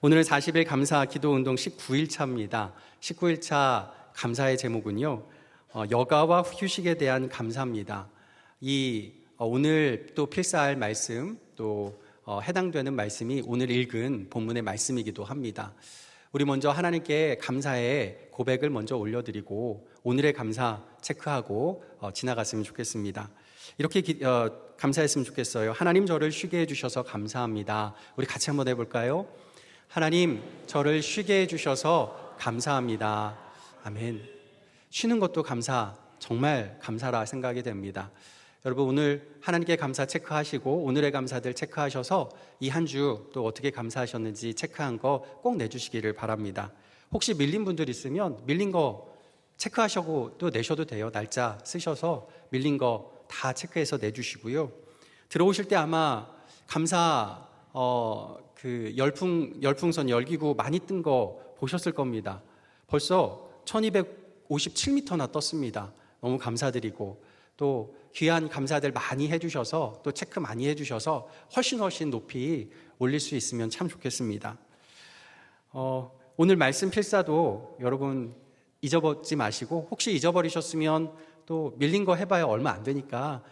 오늘은 40일 감사 기도운동 19일차입니다. 19일차 감사의 제목은요, 여가와 휴식에 대한 감사입니다. 오늘 또 필사할 말씀, 또 해당되는 말씀이 오늘 읽은 본문의 말씀이기도 합니다. 우리 먼저 하나님께 감사의 고백을 먼저 올려드리고 오늘의 감사 체크하고 지나갔으면 좋겠습니다. 이렇게 감사했으면 좋겠어요. 하나님, 저를 쉬게 해주셔서 감사합니다. 우리 같이 한번 해볼까요? 하나님, 저를 쉬게 해주셔서 감사합니다. 아멘. 쉬는 것도 감사, 정말 감사라 생각이 됩니다. 여러분, 오늘 하나님께 감사 체크하시고 오늘의 감사들 체크하셔서 이 한 주 또 어떻게 감사하셨는지 체크한 거 꼭 내주시기를 바랍니다. 혹시 밀린 분들 있으면 밀린 거 체크하시고 또 내셔도 돼요. 날짜 쓰셔서 밀린 거 다 체크해서 내주시고요. 들어오실 때 아마 감사 열풍선 열기구 많이 뜬 거 보셨을 겁니다. 벌써 1257m나 떴습니다. 너무 감사드리고 또 귀한 감사들 많이 해주셔서 또 체크 많이 해주셔서 훨씬 높이 올릴 수 있으면 참 좋겠습니다. 오늘 말씀 필사도 여러분 잊어버리지 마시고, 혹시 잊어버리셨으면 또 밀린 거 해봐야 얼마 안 되니까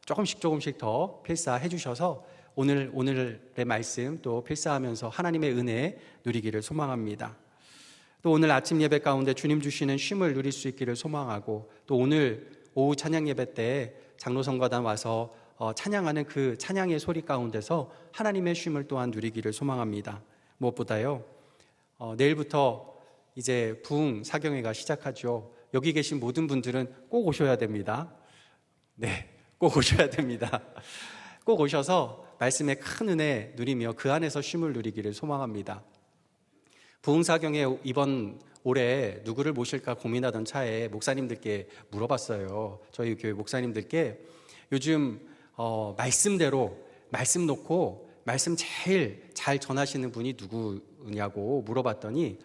조금씩 더 필사해 주셔서 오늘의 말씀 또 필사하면서 하나님의 은혜 누리기를 소망합니다. 또 오늘 아침 예배 가운데 주님 주시는 쉼을 누릴 수 있기를 소망하고, 또 오늘 오후 찬양 예배 때 장로성가단 와서 찬양하는 그 찬양의 소리 가운데서 하나님의 쉼을 또한 누리기를 소망합니다. 무엇보다요, 내일부터 이제 부흥 사경회가 시작하죠. 여기 계신 모든 분들은 꼭 오셔야 됩니다. 네, 꼭 오셔야 됩니다. 꼭 오셔서 말씀의 큰 은혜 누리며 그 안에서 쉼을 누리기를 소망합니다. 부흥사경에 이번 올해 누구를 모실까 고민하던 차에 목사님들께 물어봤어요. 저희 교회 목사님들께 요즘 말씀대로 말씀 놓고 말씀 제일 잘 전하시는 분이 누구냐고 물어봤더니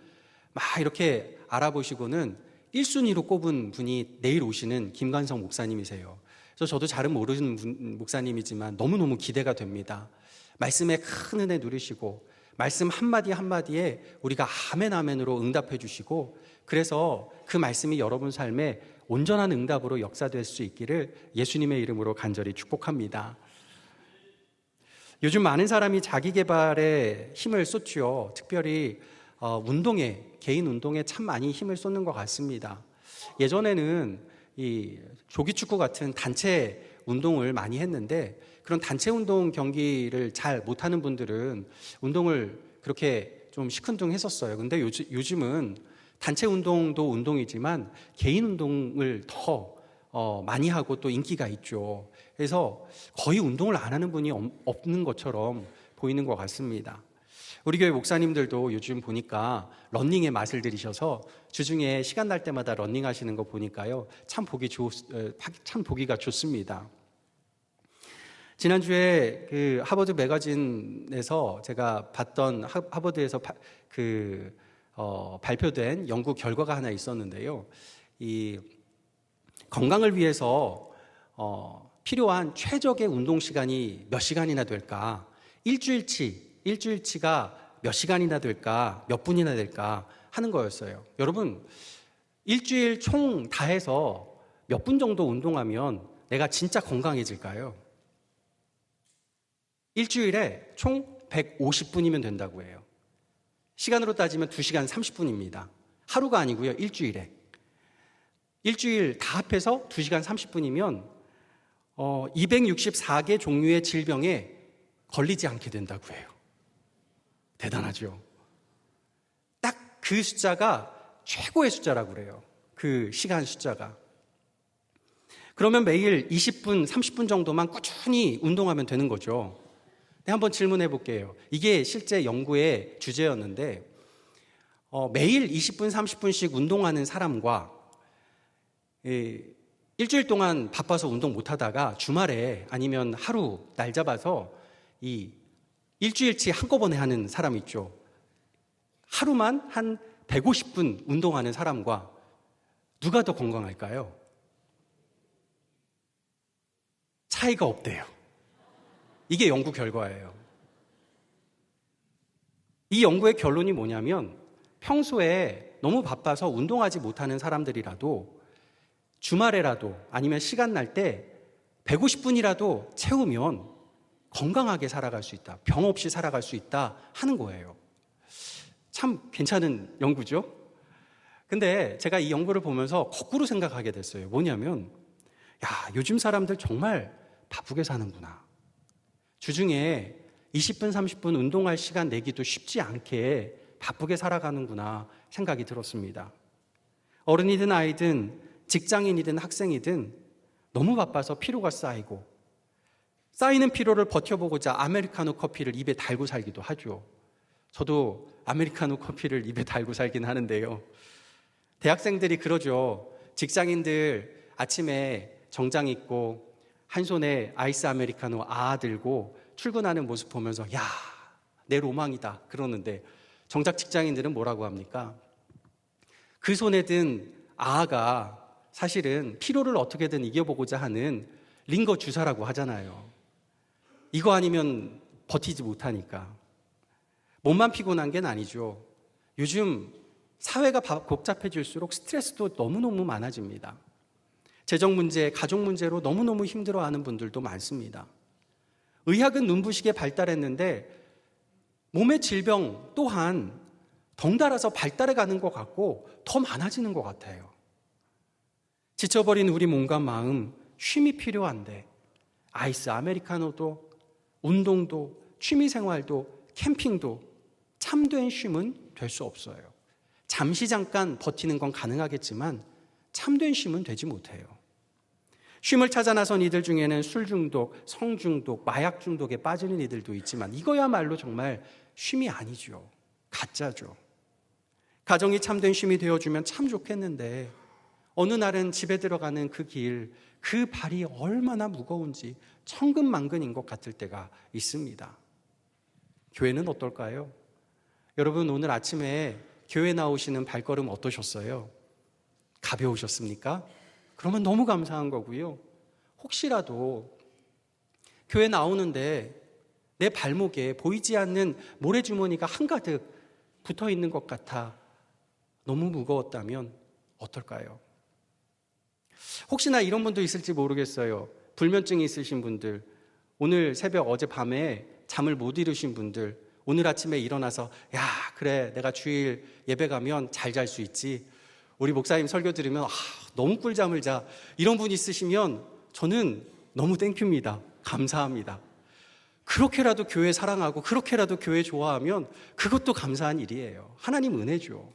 막 이렇게 알아보시고는 1순위로 꼽은 분이 내일 오시는 김관성 목사님이세요. 그래서 저도 잘은 모르는 목사님이지만 너무너무 기대가 됩니다. 말씀에 큰 은혜 누리시고 말씀 한마디 한마디에 우리가 아멘으로 응답해 주시고, 그래서 그 말씀이 여러분 삶에 온전한 응답으로 역사될 수 있기를 예수님의 이름으로 간절히 축복합니다. 요즘 많은 사람이 자기 개발에 힘을 쏟죠. 특별히 개인 운동에 참 많이 힘을 쏟는 것 같습니다. 예전에는 이 조기축구 같은 단체 운동을 많이 했는데, 그런 단체 운동 경기를 잘 못하는 분들은 운동을 그렇게 좀 시큰둥했었어요. 근데 요즘은 단체 운동도 운동이지만 개인 운동을 더 많이 하고 또 인기가 있죠. 그래서 거의 운동을 안 하는 분이 없는 것처럼 보이는 것 같습니다. 우리 교회 목사님들도 요즘 보니까 러닝의 맛을 들이셔서 주중에 시간 날 때마다 러닝 하시는 거 보니까요, 참 보기가 좋습니다. 지난주에 그 하버드 매거진에서 제가 봤던 하버드에서 발표된 연구 결과가 하나 있었는데요. 이 건강을 위해서 필요한 최적의 운동 시간이 몇 시간이나 될까? 일주일치가 몇 시간이나 될까? 몇 분이나 될까? 하는 거였어요. 여러분, 일주일 총 다 해서 몇 분 정도 운동하면 내가 진짜 건강해질까요? 일주일에 총 150분이면 된다고 해요. 시간으로 따지면 2시간 30분입니다. 하루가 아니고요, 일주일에. 일주일 다 합해서 2시간 30분이면 264개 종류의 질병에 걸리지 않게 된다고 해요. 대단하죠? 딱 그 숫자가 최고의 숫자라고 그래요. 그 시간 숫자가. 그러면 매일 20분, 30분 정도만 꾸준히 운동하면 되는 거죠. 네, 한번 질문해 볼게요. 이게 실제 연구의 주제였는데, 매일 20분, 30분씩 운동하는 사람과 일주일 동안 바빠서 운동 못 하다가 주말에 아니면 하루 날 잡아서 이 일주일치 한꺼번에 하는 사람 있죠. 하루만 한 150분 운동하는 사람과 누가 더 건강할까요? 차이가 없대요. 이게 연구 결과예요. 이 연구의 결론이 뭐냐면 평소에 너무 바빠서 운동하지 못하는 사람들이라도 주말에라도 아니면 시간 날 때 150분이라도 채우면 건강하게 살아갈 수 있다. 병 없이 살아갈 수 있다 하는 거예요. 참 괜찮은 연구죠? 근데 제가 이 연구를 보면서 거꾸로 생각하게 됐어요. 뭐냐면, 요즘 사람들 정말 바쁘게 사는구나. 주중에 20분, 30분 운동할 시간 내기도 쉽지 않게 바쁘게 살아가는구나 생각이 들었습니다. 어른이든 아이든 직장인이든 학생이든 너무 바빠서 피로가 쌓이고 쌓이는 피로를 버텨보고자 아메리카노 커피를 입에 달고 살기도 하죠. 저도 아메리카노 커피를 입에 달고 살긴 하는데요. 대학생들이 그러죠. 직장인들 아침에 정장 입고 한 손에 아이스 아메리카노 들고 출근하는 모습 보면서 내 로망이다 그러는데 정작 직장인들은 뭐라고 합니까? 그 손에 든 가 사실은 피로를 어떻게든 이겨보고자 하는 링거 주사라고 하잖아요. 이거 아니면 버티지 못하니까. 몸만 피곤한 게 아니죠. 요즘 사회가 복잡해질수록 스트레스도 너무너무 많아집니다. 재정 문제, 가족 문제로 너무너무 힘들어하는 분들도 많습니다. 의학은 눈부시게 발달했는데 몸의 질병 또한 덩달아서 발달해가는 것 같고 더 많아지는 것 같아요. 지쳐버린 우리 몸과 마음, 쉼이 필요한데 아이스 아메리카노도 운동도 취미생활도 캠핑도 참된 쉼은 될 수 없어요. 잠시 잠깐 버티는 건 가능하겠지만 참된 쉼은 되지 못해요. 쉼을 찾아 나선 이들 중에는 술 중독, 성 중독, 마약 중독에 빠지는 이들도 있지만 이거야말로 정말 쉼이 아니죠. 가짜죠. 가정이 참된 쉼이 되어주면 참 좋겠는데 어느 날은 집에 들어가는 그 길, 그 발이 얼마나 무거운지 천근만근인 것 같을 때가 있습니다. 교회는 어떨까요? 여러분 오늘 아침에 교회 나오시는 발걸음 어떠셨어요? 가벼우셨습니까? 그러면 너무 감사한 거고요. 혹시라도 교회 나오는데 내 발목에 보이지 않는 모래주머니가 한가득 붙어 있는 것 같아 너무 무거웠다면 어떨까요? 혹시나 이런 분도 있을지 모르겠어요. 불면증이 있으신 분들, 오늘 새벽 어젯밤에 잠을 못 이루신 분들, 오늘 아침에 일어나서 그래 내가 주일 예배 가면 잘 잘 수 있지. 우리 목사님 설교 들으면 너무 꿀잠을 자. 이런 분 있으시면 저는 너무 땡큐입니다. 감사합니다. 그렇게라도 교회 사랑하고 그렇게라도 교회 좋아하면 그것도 감사한 일이에요. 하나님 은혜죠.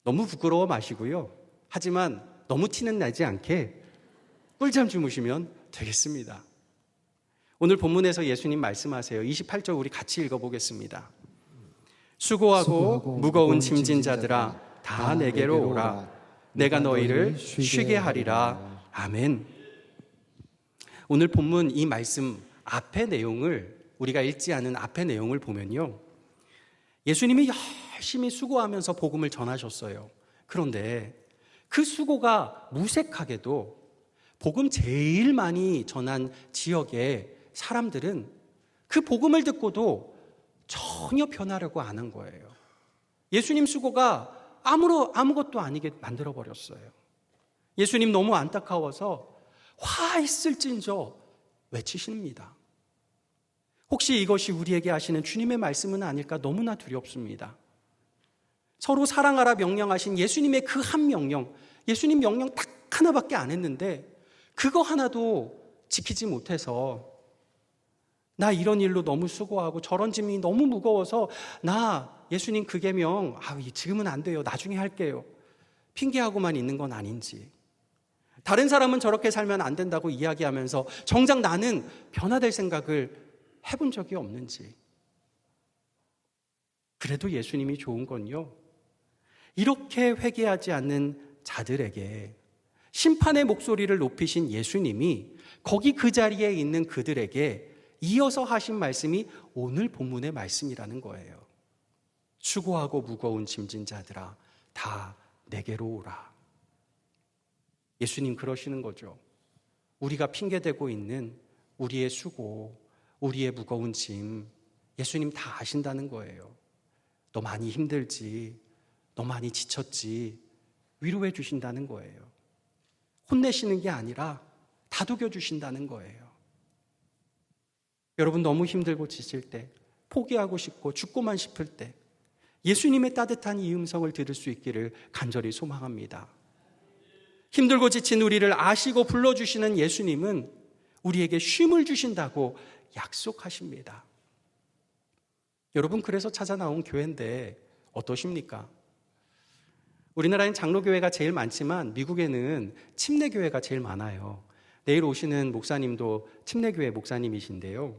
너무 부끄러워 마시고요. 하지만 너무 티는 나지 않게 꿀잠 주무시면 되겠습니다. 오늘 본문에서 예수님 말씀하세요. 28절 우리 같이 읽어보겠습니다. 수고하고 무거운 짐진 자들아 다 내게로 오라. 내가 너희를 쉬게 하리라. 아멘. 오늘 본문 이 말씀 앞의 내용을 우리가 읽지 않은 앞의 내용을 보면요. 예수님이 열심히 수고하면서 복음을 전하셨어요. 그런데 그 수고가 무색하게도 복음 제일 많이 전한 지역의 사람들은 그 복음을 듣고도 전혀 변하려고 안 한 거예요. 예수님 수고가 아무것도 아니게 만들어버렸어요. 예수님 너무 안타까워서 화 있을진저 외치십니다. 혹시 이것이 우리에게 하시는 주님의 말씀은 아닐까 너무나 두렵습니다. 서로 사랑하라 명령하신 예수님의 그 한 명령, 예수님 명령 딱 하나밖에 안 했는데 그거 하나도 지키지 못해서 나 이런 일로 너무 수고하고 저런 짐이 너무 무거워서 나 예수님 그 계명 지금은 안 돼요. 나중에 할게요. 핑계하고만 있는 건 아닌지. 다른 사람은 저렇게 살면 안 된다고 이야기하면서 정작 나는 변화될 생각을 해본 적이 없는지. 그래도 예수님이 좋은 건요. 이렇게 회개하지 않는 자들에게 심판의 목소리를 높이신 예수님이 거기 그 자리에 있는 그들에게 이어서 하신 말씀이 오늘 본문의 말씀이라는 거예요. 수고하고 무거운 짐진 자들아 다 내게로 오라. 예수님 그러시는 거죠. 우리가 핑계대고 있는 우리의 수고, 우리의 무거운 짐 예수님 다 아신다는 거예요. 너 많이 힘들지, 너 많이 지쳤지, 위로해 주신다는 거예요. 혼내시는 게 아니라 다독여 주신다는 거예요. 여러분 너무 힘들고 지칠 때, 포기하고 싶고 죽고만 싶을 때 예수님의 따뜻한 이 음성을 들을 수 있기를 간절히 소망합니다. 힘들고 지친 우리를 아시고 불러주시는 예수님은 우리에게 쉼을 주신다고 약속하십니다. 여러분, 그래서 찾아 나온 교회인데 어떠십니까? 우리나라엔 장로교회가 제일 많지만 미국에는 침례교회가 제일 많아요. 내일 오시는 목사님도 침례교회 목사님이신데요.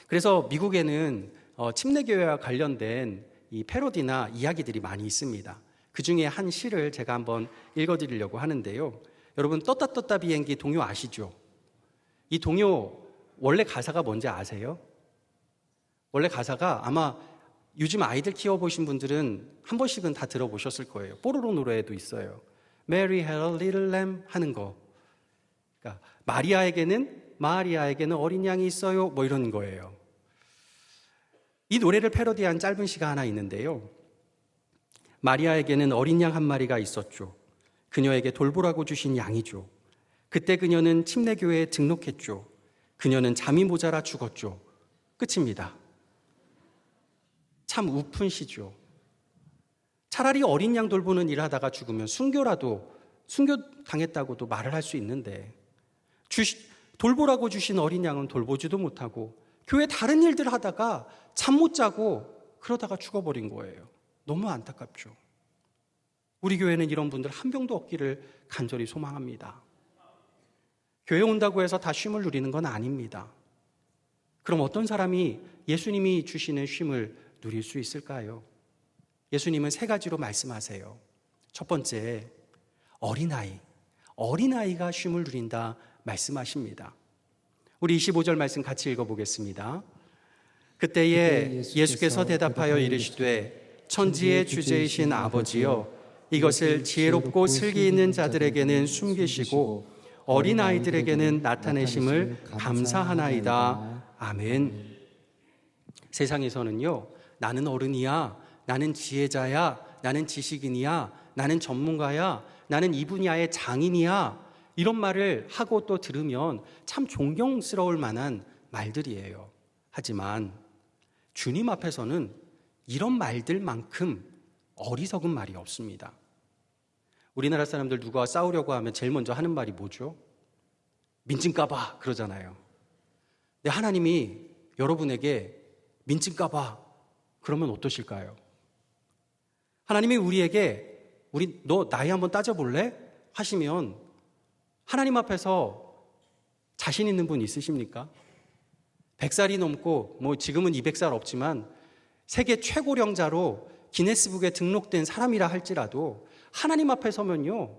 그래서 미국에는 침례교회와 관련된 이 패러디나 이야기들이 많이 있습니다. 그 중에 한 시를 제가 한번 읽어드리려고 하는데요. 여러분, 떴다 비행기 동요 아시죠? 이 동요 원래 가사가 뭔지 아세요? 원래 가사가 아마 요즘 아이들 키워보신 분들은 한 번씩은 다 들어보셨을 거예요. 뽀로로 노래에도 있어요. Mary had a little lamb 하는 거. 그러니까 마리아에게는 어린 양이 있어요. 뭐 이런 거예요. 이 노래를 패러디한 짧은 시가 하나 있는데요. 마리아에게는 어린 양 한 마리가 있었죠. 그녀에게 돌보라고 주신 양이죠. 그때 그녀는 침례교회에 등록했죠. 그녀는 잠이 모자라 죽었죠. 끝입니다. 참 우픈 시죠. 차라리 어린 양 돌보는 일 하다가 죽으면 순교 당했다고도 말을 할 수 있는데 돌보라고 주신 어린 양은 돌보지도 못하고 교회 다른 일들 하다가 잠 못 자고 그러다가 죽어버린 거예요. 너무 안타깝죠. 우리 교회는 이런 분들 한 명도 없기를 간절히 소망합니다. 교회 온다고 해서 다 쉼을 누리는 건 아닙니다. 그럼 어떤 사람이 예수님이 주시는 쉼을 누릴 수 있을까요? 예수님은 3가지로 말씀하세요. 첫 번째, 어린아이가 쉼을 누린다 말씀하십니다. 우리 25절 말씀 같이 읽어보겠습니다. 그때에 예수께서 대답하여 이르시되 천지의 주제이신 아버지여, 이것을 지혜롭고 슬기 있는 자들에게는 숨기시고 어린아이들에게는 나타내심을 감사하나이다. 아멘. 세상에서는요, 나는 어른이야, 나는 지혜자야, 나는 지식인이야, 나는 전문가야, 나는 이 분야의 장인이야, 이런 말을 하고 또 들으면 참 존경스러울 만한 말들이에요. 하지만 주님 앞에서는 이런 말들만큼 어리석은 말이 없습니다. 우리나라 사람들 누가 싸우려고 하면 제일 먼저 하는 말이 뭐죠? 민증까봐 그러잖아요. 근데 하나님이 여러분에게 민증까봐 그러면 어떠실까요? 하나님이 우리에게 너 나이 한번 따져볼래? 하시면 하나님 앞에서 자신 있는 분 있으십니까? 100살이 넘고 지금은 200살 없지만 세계 최고령자로 기네스북에 등록된 사람이라 할지라도 하나님 앞에 서면요,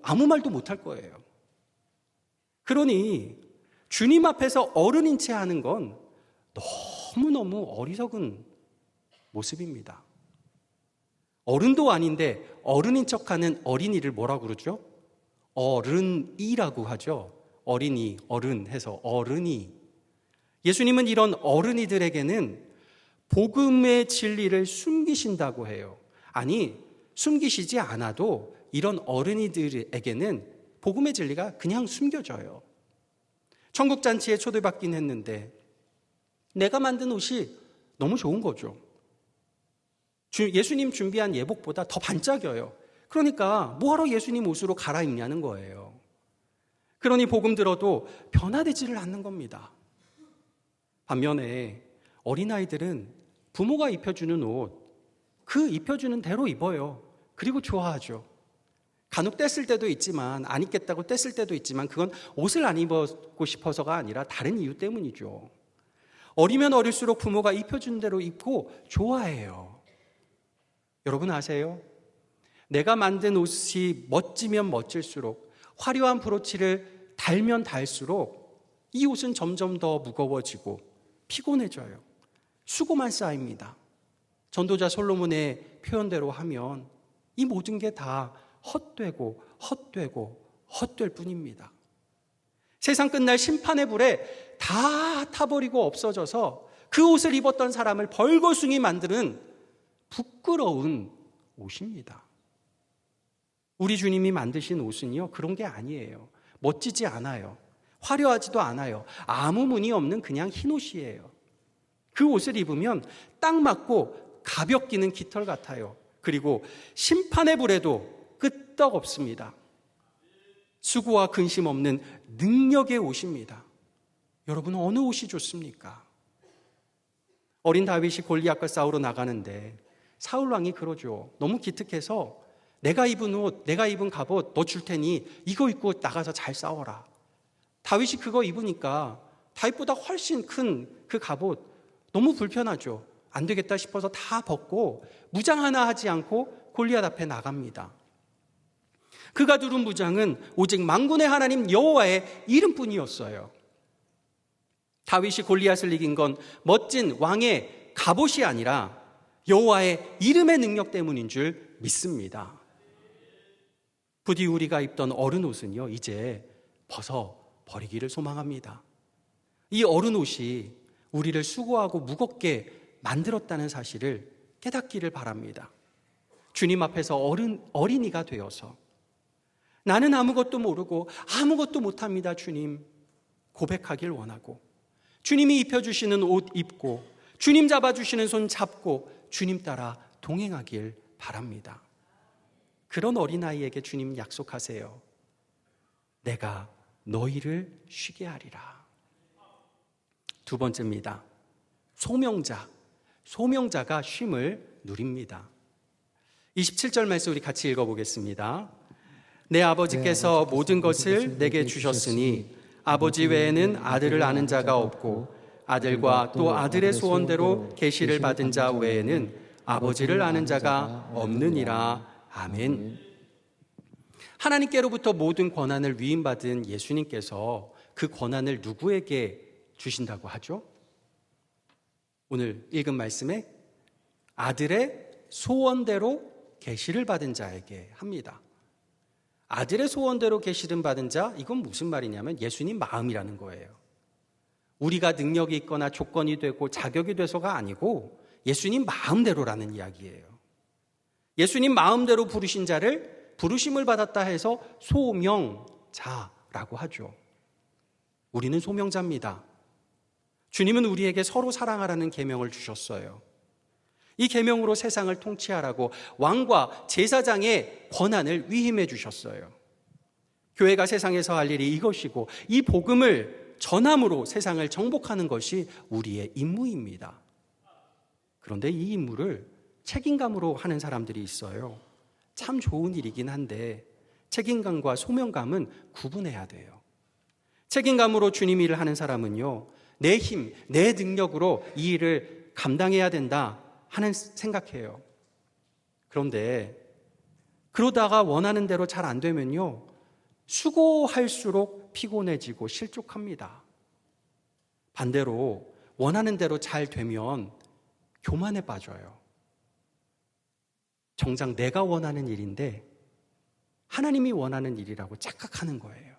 아무 말도 못할 거예요. 그러니 주님 앞에서 어른인 채 하는 건 너무너무 어리석은 모습입니다. 어른도 아닌데 어른인 척하는 어린이를 뭐라고 그러죠? 어른이라고 하죠. 어린이, 어른 해서 어른이. 예수님은 이런 어른이들에게는 복음의 진리를 숨기신다고 해요. 아니, 숨기시지 않아도 이런 어른이들에게는 복음의 진리가 그냥 숨겨져요. 천국잔치에 초대받긴 했는데 내가 만든 옷이 너무 좋은 거죠. 예수님 준비한 예복보다 더 반짝여요. 그러니까 뭐하러 예수님 옷으로 갈아입냐는 거예요. 그러니 복음 들어도 변화되지를 않는 겁니다. 반면에 어린아이들은 부모가 입혀주는 옷, 그 입혀주는 대로 입어요. 그리고 좋아하죠. 간혹 뗐을 때도 있지만, 안 입겠다고 뗐을 때도 있지만 그건 옷을 안 입고 싶어서가 아니라 다른 이유 때문이죠. 어리면 어릴수록 부모가 입혀준 대로 입고 좋아해요. 여러분 아세요? 내가 만든 옷이 멋지면 멋질수록, 화려한 브로치를 달면 달수록 이 옷은 점점 더 무거워지고 피곤해져요. 수고만 쌓입니다. 전도자 솔로몬의 표현대로 하면 이 모든 게 다 헛되고 헛될 뿐입니다. 세상 끝날 심판의 불에 다 타버리고 없어져서 그 옷을 입었던 사람을 벌거숭이 만드는 부끄러운 옷입니다. 우리 주님이 만드신 옷은요, 그런 게 아니에요. 멋지지 않아요. 화려하지도 않아요. 아무 무늬 없는 그냥 흰 옷이에요. 그 옷을 입으면 딱 맞고 가볍기는 깃털 같아요. 그리고 심판의 불에도 끄떡없습니다. 수고와 근심 없는 능력의 옷입니다. 여러분, 어느 옷이 좋습니까? 어린 다윗이 골리앗과 싸우러 나가는데 사울 왕이 그러죠. 너무 기특해서 내가 입은 옷, 내가 입은 갑옷 너 줄 테니 이거 입고 나가서 잘 싸워라. 다윗이 그거 입으니까 다윗보다 훨씬 큰 그 갑옷 너무 불편하죠. 안 되겠다 싶어서 다 벗고 무장 하나 하지 않고 골리앗 앞에 나갑니다. 그가 두른 무장은 오직 만군의 하나님 여호와의 이름뿐이었어요. 다윗이 골리앗을 이긴 건 멋진 왕의 갑옷이 아니라 여호와의 이름의 능력 때문인 줄 믿습니다. 부디 우리가 입던 어른 옷은요, 이제 벗어버리기를 소망합니다. 이 어른 옷이 우리를 수고하고 무겁게 만들었다는 사실을 깨닫기를 바랍니다. 주님 앞에서 어린이가 되어서 나는 아무것도 모르고 아무것도 못합니다, 주님. 고백하길 원하고 주님이 입혀주시는 옷 입고 주님 잡아주시는 손 잡고 주님 따라 동행하길 바랍니다. 그런 어린아이에게 주님 약속하세요. 내가 너희를 쉬게 하리라. 두 번째입니다. 소명자가 쉼을 누립니다. 27절 말씀 우리 같이 읽어보겠습니다. 내 아버지께서 모든 것을 내게 주셨으니 아버지 외에는 아들을 아는 자가 없고 아들과 또 아들의 소원대로 계시를 받은 자 외에는 아버지를 아는 자가 없느니라. 아멘. 하나님께로부터 모든 권한을 위임받은 예수님께서 그 권한을 누구에게 주신다고 하죠? 오늘 읽은 말씀에 아들의 소원대로 계시를 받은 자에게 합니다. 아들의 소원대로 계시를 받은 자, 이건 무슨 말이냐면 예수님 마음이라는 거예요. 우리가 능력이 있거나 조건이 되고 자격이 돼서가 아니고 예수님 마음대로라는 이야기예요. 예수님 마음대로 부르신 자를 부르심을 받았다 해서 소명자라고 하죠. 우리는 소명자입니다. 주님은 우리에게 서로 사랑하라는 계명을 주셨어요. 이 계명으로 세상을 통치하라고 왕과 제사장의 권한을 위임해 주셨어요. 교회가 세상에서 할 일이 이것이고 이 복음을 전함으로 세상을 정복하는 것이 우리의 임무입니다. 그런데 이 임무를 책임감으로 하는 사람들이 있어요. 참 좋은 일이긴 한데 책임감과 소명감은 구분해야 돼요. 책임감으로 주님 일을 하는 사람은요, 내 힘, 내 능력으로 이 일을 감당해야 된다 하는 생각해요. 그런데 그러다가 원하는 대로 잘 안 되면요, 수고할수록 피곤해지고 실족합니다. 반대로 원하는 대로 잘 되면 교만에 빠져요. 정작 내가 원하는 일인데 하나님이 원하는 일이라고 착각하는 거예요.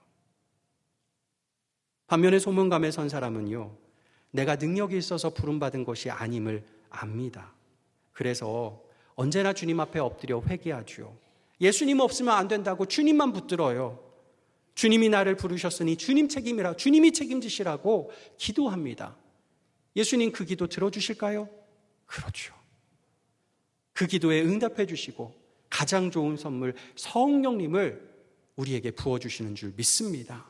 반면에 소명감에 선 사람은요, 내가 능력이 있어서 부름받은 것이 아님을 압니다. 그래서 언제나 주님 앞에 엎드려 회개하죠. 예수님 없으면 안 된다고 주님만 붙들어요. 주님이 나를 부르셨으니 주님 책임이라, 주님이 책임지시라고 기도합니다. 예수님 그 기도 들어주실까요? 그렇죠. 그 기도에 응답해 주시고 가장 좋은 선물 성령님을 우리에게 부어주시는 줄 믿습니다.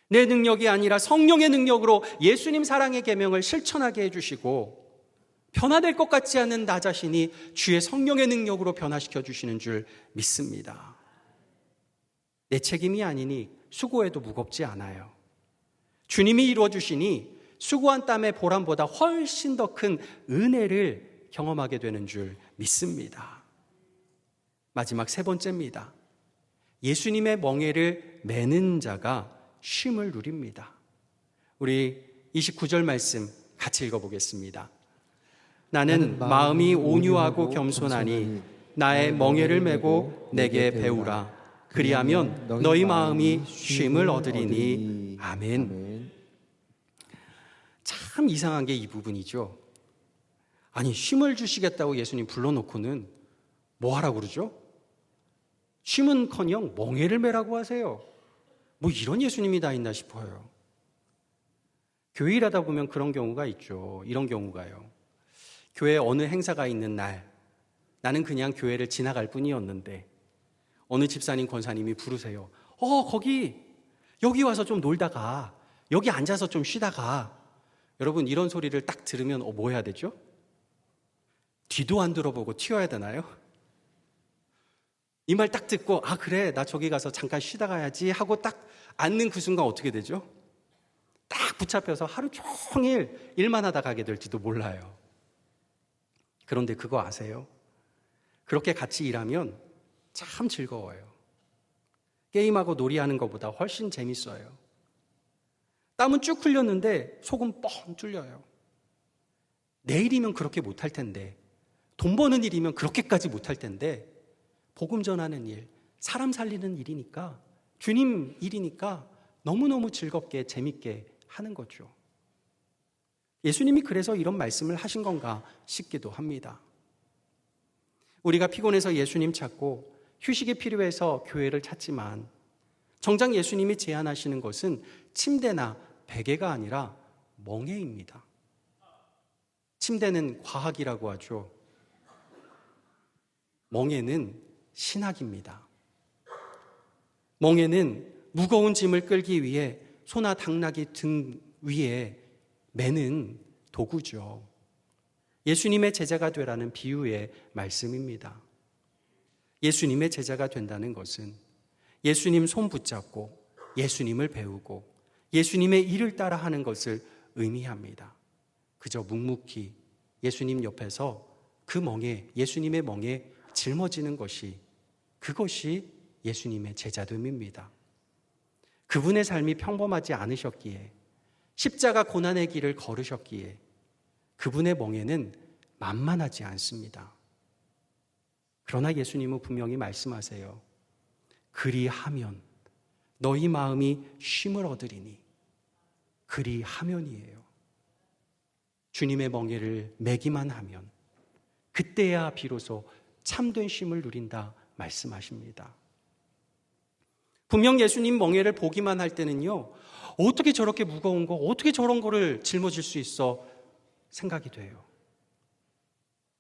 내 능력이 아니라 성령의 능력으로 예수님 사랑의 계명을 실천하게 해주시고 변화될 것 같지 않은 나 자신이 주의 성령의 능력으로 변화시켜 주시는 줄 믿습니다. 내 책임이 아니니 수고해도 무겁지 않아요. 주님이 이루어주시니 수고한 땀의 보람보다 훨씬 더 큰 은혜를 경험하게 되는 줄 믿습니다. 마지막 세 번째입니다. 예수님의 멍에를 매는 자가 쉼을 누립니다. 우리 29절 말씀 같이 읽어보겠습니다. 나는 마음이 온유하고 겸손하니 나의 멍에를 메고 내게 배우라. 그리하면 너희 마음이 쉼을 얻으리니. 아멘. 참 이상한 게 이 부분이죠. 아니, 쉼을 주시겠다고 예수님 불러놓고는 뭐 하라고 그러죠? 쉼은커녕 멍에를 매라고 하세요. 뭐 이런 예수님이 다 있나 싶어요. 교회 일하다 보면 그런 경우가 있죠. 이런 경우가요. 교회에 어느 행사가 있는 날, 나는 그냥 교회를 지나갈 뿐이었는데 어느 집사님, 권사님이 부르세요. 여기 와서 좀 놀다가, 여기 앉아서 좀 쉬다가. 여러분, 이런 소리를 딱 들으면 뭐 해야 되죠? 뒤도 안 들어보고 튀어야 되나요? 이 말 딱 듣고, 그래, 나 저기 가서 잠깐 쉬다 가야지 하고 딱 앉는 그 순간 어떻게 되죠? 딱 붙잡혀서 하루 종일 일만 하다 가게 될지도 몰라요. 그런데 그거 아세요? 그렇게 같이 일하면 참 즐거워요. 게임하고 놀이하는 것보다 훨씬 재밌어요. 땀은 쭉 흘렸는데 속은 뻥 뚫려요. 내일이면 그렇게 못할 텐데, 돈 버는 일이면 그렇게까지 못할 텐데, 복음 전하는 일, 사람 살리는 일이니까, 주님 일이니까 너무너무 즐겁게 재밌게 하는 거죠. 예수님이 그래서 이런 말씀을 하신 건가 싶기도 합니다. 우리가 피곤해서 예수님 찾고 휴식이 필요해서 교회를 찾지만 정작 예수님이 제안하시는 것은 침대나 베개가 아니라 멍에입니다. 침대는 과학이라고 하죠. 멍에는 신학입니다. 멍에는 무거운 짐을 끌기 위해 소나 당나귀 등 위에 매는 도구죠. 예수님의 제자가 되라는 비유의 말씀입니다. 예수님의 제자가 된다는 것은 예수님 손 붙잡고 예수님을 배우고 예수님의 일을 따라 하는 것을 의미합니다. 그저 묵묵히 예수님 옆에서 그 멍에, 예수님의 멍에 짊어지는 것이, 그것이 예수님의 제자됨입니다. 그분의 삶이 평범하지 않으셨기에, 십자가 고난의 길을 걸으셨기에 그분의 멍에는 만만하지 않습니다. 그러나 예수님은 분명히 말씀하세요. 그리하면 너희 마음이 쉼을 얻으리니. 그리하면이에요. 주님의 멍에를 매기만 하면 그때야 비로소 참된 쉼을 누린다 말씀하십니다. 분명 예수님 멍에를 보기만 할 때는요, 어떻게 저렇게 무거운 거, 어떻게 저런 거를 짊어질 수 있어 생각이 돼요.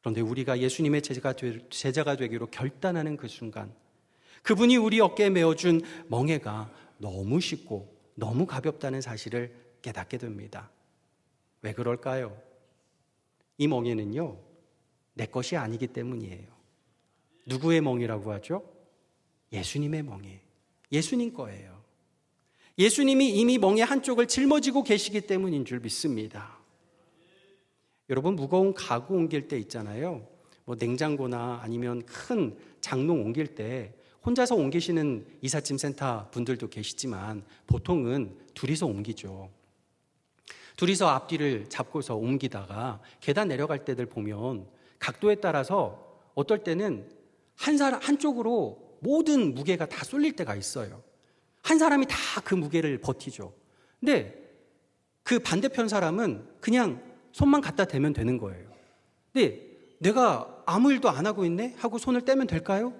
그런데 우리가 예수님의 제자가 되기로 결단하는 그 순간, 그분이 우리 어깨에 메어준 멍에가 너무 쉽고 너무 가볍다는 사실을 깨닫게 됩니다. 왜 그럴까요? 이 멍에는요, 내 것이 아니기 때문이에요. 누구의 멍이라고 하죠? 예수님의 멍에. 예수님 거예요. 예수님이 이미 멍에 한쪽을 짊어지고 계시기 때문인 줄 믿습니다. 여러분, 무거운 가구 옮길 때 있잖아요. 뭐 냉장고나 아니면 큰 장롱 옮길 때 혼자서 옮기시는 이삿짐 센터 분들도 계시지만 보통은 둘이서 옮기죠. 둘이서 앞뒤를 잡고서 옮기다가 계단 내려갈 때들 보면 각도에 따라서 어떨 때는 한쪽으로 모든 무게가 다 쏠릴 때가 있어요. 한 사람이 다 그 무게를 버티죠. 근데 그 반대편 사람은 그냥 손만 갖다 대면 되는 거예요. 근데 내가 아무 일도 안 하고 있네? 하고 손을 떼면 될까요?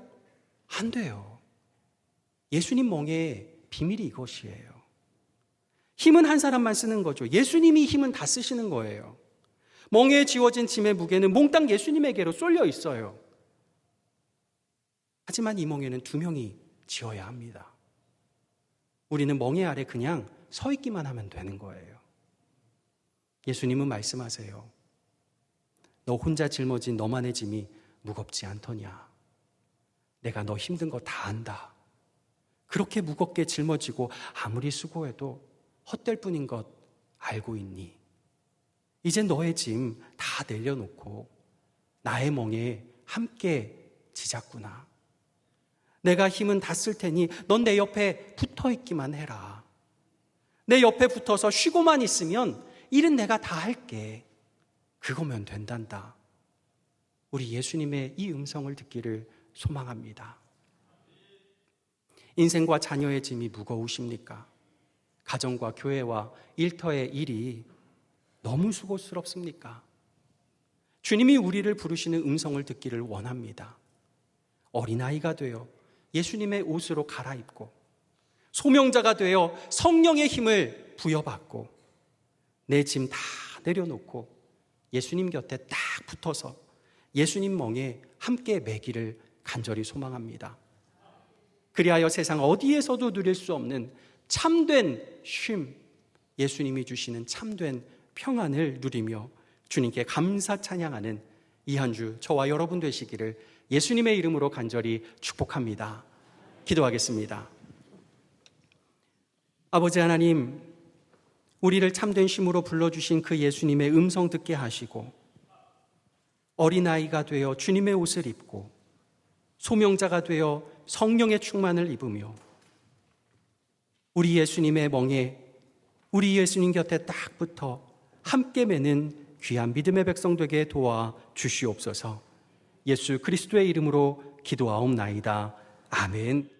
안 돼요. 예수님 멍에 비밀이 이것이에요. 힘은 한 사람만 쓰는 거죠. 예수님이 힘은 다 쓰시는 거예요. 멍에에 지워진 짐의 무게는 몽땅 예수님에게로 쏠려 있어요. 하지만 이 멍에는 두 명이 지어야 합니다. 우리는 멍에 아래 그냥 서 있기만 하면 되는 거예요. 예수님은 말씀하세요. 너 혼자 짊어진 너만의 짐이 무겁지 않더냐. 내가 너 힘든 거 다 안다. 그렇게 무겁게 짊어지고 아무리 수고해도 헛될 뿐인 것 알고 있니? 이제 너의 짐 다 내려놓고 나의 멍에 함께 지자꾸나. 내가 힘은 다 쓸 테니 넌 내 옆에 붙어 있기만 해라. 내 옆에 붙어서 쉬고만 있으면 일은 내가 다 할게. 그거면 된단다. 우리 예수님의 이 음성을 듣기를 소망합니다. 인생과 자녀의 짐이 무거우십니까? 가정과 교회와 일터의 일이 너무 수고스럽습니까? 주님이 우리를 부르시는 음성을 듣기를 원합니다. 어린아이가 되어 예수님의 옷으로 갈아입고 소명자가 되어 성령의 힘을 부여받고 내 짐 다 내려놓고 예수님 곁에 딱 붙어서 예수님 멍에 함께 매기를 간절히 소망합니다. 그리하여 세상 어디에서도 누릴 수 없는 참된 쉼, 예수님이 주시는 참된 평안을 누리며 주님께 감사 찬양하는 이 한 주 저와 여러분 되시기를 예수님의 이름으로 간절히 축복합니다. 기도하겠습니다. 아버지 하나님, 우리를 참된 쉼으로 불러주신 그 예수님의 음성 듣게 하시고 어린아이가 되어 주님의 옷을 입고 소명자가 되어 성령의 충만을 입으며 우리 예수님의 멍에 우리 예수님 곁에 딱 붙어 함께 매는 귀한 믿음의 백성 되게 도와 주시옵소서. 예수 그리스도의 이름으로 기도하옵나이다. 아멘.